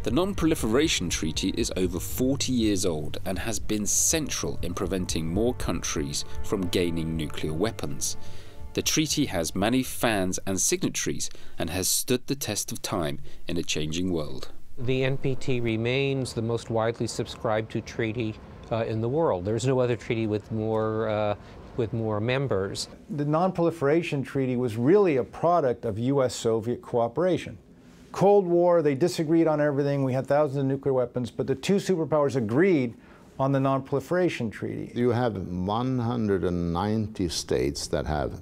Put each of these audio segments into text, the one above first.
The Non-Proliferation Treaty is over 40 years old and has been central in preventing more countries from gaining nuclear weapons. The treaty has many fans and signatories and has stood the test of time in a changing world. The NPT remains the most widely subscribed to treaty in the world. There's no other treaty with more members. The Non-Proliferation Treaty was really a product of U.S.-Soviet cooperation. Cold War, they disagreed on everything. We had thousands of nuclear weapons, but the two superpowers agreed on the Non-Proliferation Treaty. You have 190 states that have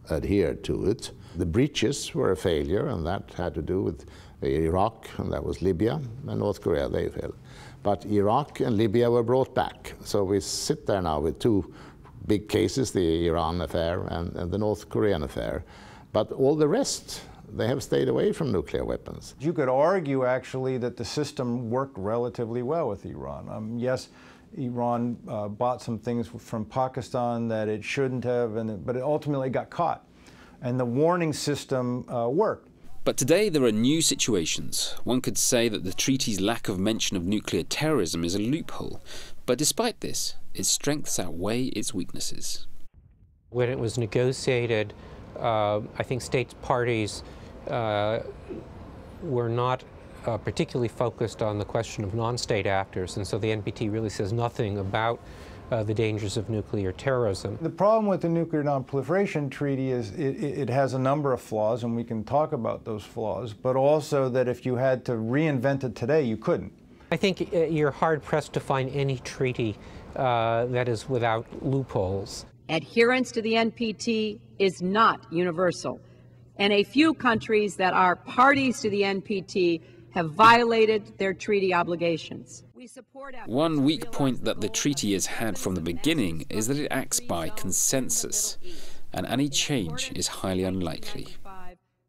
adhered to it. The breaches were a failure, and that had to do with Iraq, and that was Libya, and North Korea, they failed. But Iraq and Libya were brought back. So we sit there now with two big cases, the Iran affair and the North Korean affair. But all the rest, they have stayed away from nuclear weapons. You could argue, actually, that the system worked relatively well with Iran. Yes, Iran bought some things from Pakistan that it shouldn't have, but it ultimately got caught. And the warning system worked. But today there are new situations. One could say that the treaty's lack of mention of nuclear terrorism is a loophole. But despite this, its strengths outweigh its weaknesses. When it was negotiated, I think states parties were not particularly focused on the question of non-state actors, and so the NPT really says nothing about the dangers of nuclear terrorism. The problem with the Nuclear Non-Proliferation Treaty is it has a number of flaws, and we can talk about those flaws, but also that if you had to reinvent it today, you couldn't. I think you're hard-pressed to find any treaty that is without loopholes. Adherence to the NPT is not universal, and a few countries that are parties to the NPT have violated their treaty obligations. One weak point that the treaty has had from the beginning is that it acts by consensus, and any change is highly unlikely.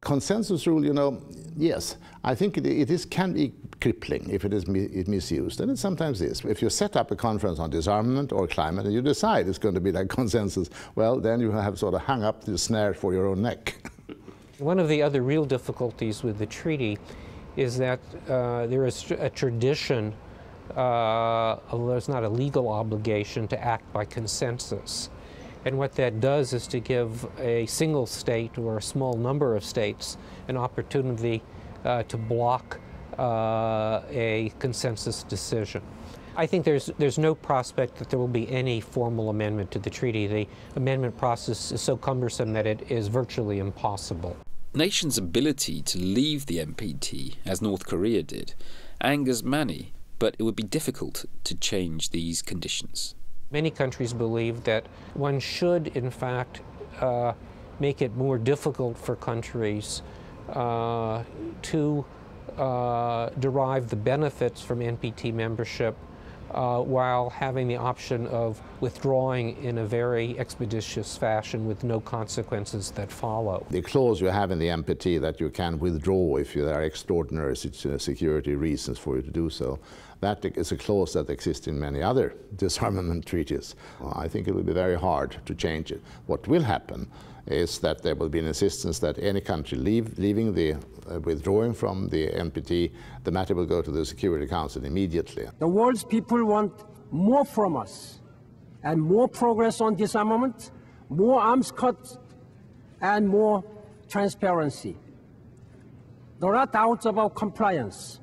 Consensus rule, you know, yes, I think it can be crippling if it is misused, and it sometimes is. If you set up a conference on disarmament or climate and you decide it's going to be like consensus, well, then you have sort of hung up the snare for your own neck. One of the other real difficulties with the treaty is that there is a tradition, although there's not a legal obligation, to act by consensus. And what that does is to give a single state or a small number of states an opportunity to block a consensus decision. I think there's no prospect that there will be any formal amendment to the treaty. The amendment process is so cumbersome that it is virtually impossible. Nations' ability to leave the NPT, as North Korea did, angers many, but it would be difficult to change these conditions. Many countries believe that one should, in fact, make it more difficult for countries to derive the benefits from NPT membership while having the option of withdrawing in a very expeditious fashion with no consequences that follow. The clause you have in the NPT that you can withdraw if there are extraordinary security reasons for you to do so, that is a clause that exists in many other disarmament treaties. I think it will be very hard to change it. What will happen is that there will be an insistence that any country withdrawing from the NPT, the matter will go to the Security Council immediately. The world's people want more from us, and more progress on disarmament, more arms cuts, and more transparency. There are doubts about compliance.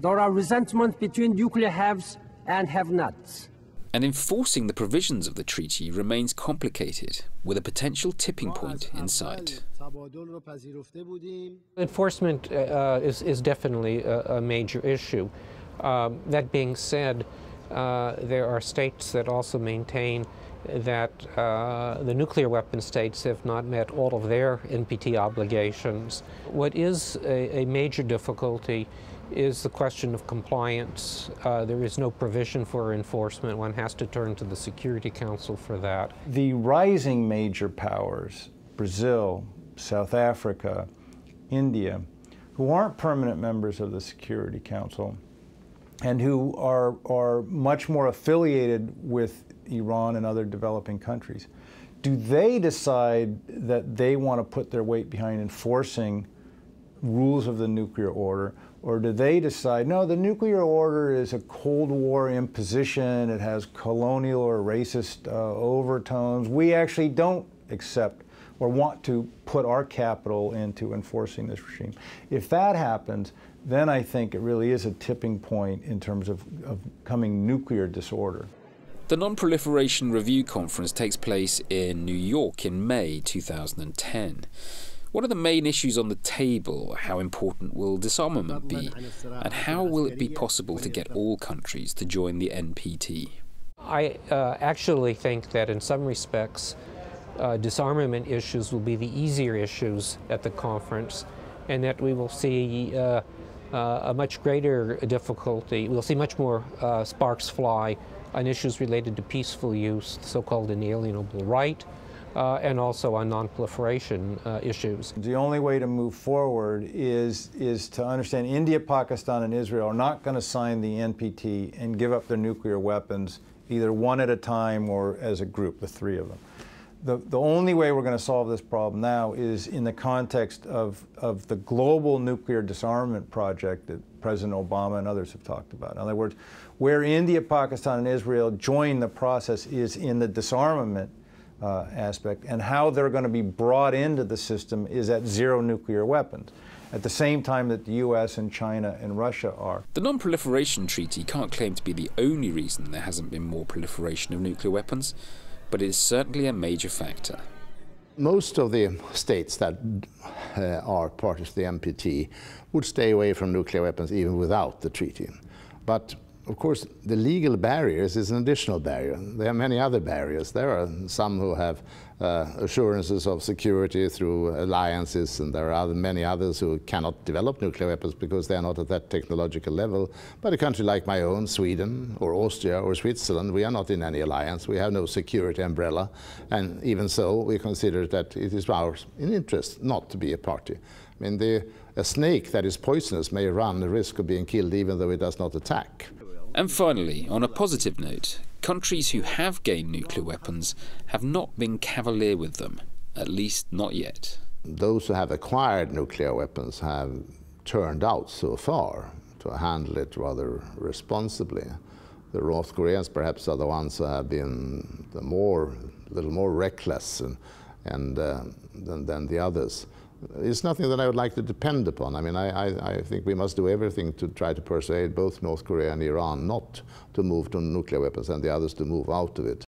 There are resentments between nuclear haves and have-nots. And enforcing the provisions of the treaty remains complicated, with a potential tipping point in sight. Enforcement is definitely a major issue. That being said, there are states that also maintain that the nuclear weapon states have not met all of their NPT obligations. What is a major difficulty is the question of compliance. There is no provision for enforcement. One has to turn to the Security Council for that. The rising major powers, Brazil, South Africa, India, who aren't permanent members of the Security Council and who are much more affiliated with Iran and other developing countries, do they decide that they want to put their weight behind enforcing rules of the nuclear order, Or do they decide, no, the nuclear order is a Cold War imposition, it has colonial or racist overtones, we actually don't accept or want to put our capital into enforcing this regime. If that happens, then I think it really is a tipping point in terms of coming nuclear disorder. The Non-Proliferation Review Conference takes place in New York in May 2010. What are the main issues on the table? How important will disarmament be? And how will it be possible to get all countries to join the NPT? I actually think that in some respects, disarmament issues will be the easier issues at the conference, and that we will see a much greater difficulty. We'll see much more sparks fly on issues related to peaceful use, so-called inalienable right, and also on non-proliferation issues. The only way to move forward is to understand India, Pakistan, and Israel are not going to sign the NPT and give up their nuclear weapons either one at a time or as a group, the three of them. The only way we're going to solve this problem now is in the context of the global nuclear disarmament project that President Obama and others have talked about. In other words, where India, Pakistan, and Israel join the process is in the disarmament aspect, and how they're going to be brought into the system is at zero nuclear weapons, at the same time that the US and China and Russia are. The Non-Proliferation Treaty can't claim to be the only reason there hasn't been more proliferation of nuclear weapons, but it is certainly a major factor. Most of the states that are parties to the NPT would stay away from nuclear weapons even without the treaty. But of course, the legal barriers is an additional barrier. There are many other barriers. There are some who have assurances of security through alliances, and there are many others who cannot develop nuclear weapons because they are not at that technological level. But a country like my own, Sweden, or Austria, or Switzerland, we are not in any alliance. We have no security umbrella. And even so, we consider that it is ours in interest not to be a party. I mean, a snake that is poisonous may run the risk of being killed even though it does not attack. And finally, on a positive note, countries who have gained nuclear weapons have not been cavalier with them, at least not yet. Those who have acquired nuclear weapons have turned out so far to handle it rather responsibly. The North Koreans perhaps are the ones who have been a little more reckless than the others. It's nothing that I would like to depend upon. I mean, I think we must do everything to try to persuade both North Korea and Iran not to move to nuclear weapons and the others to move out of it.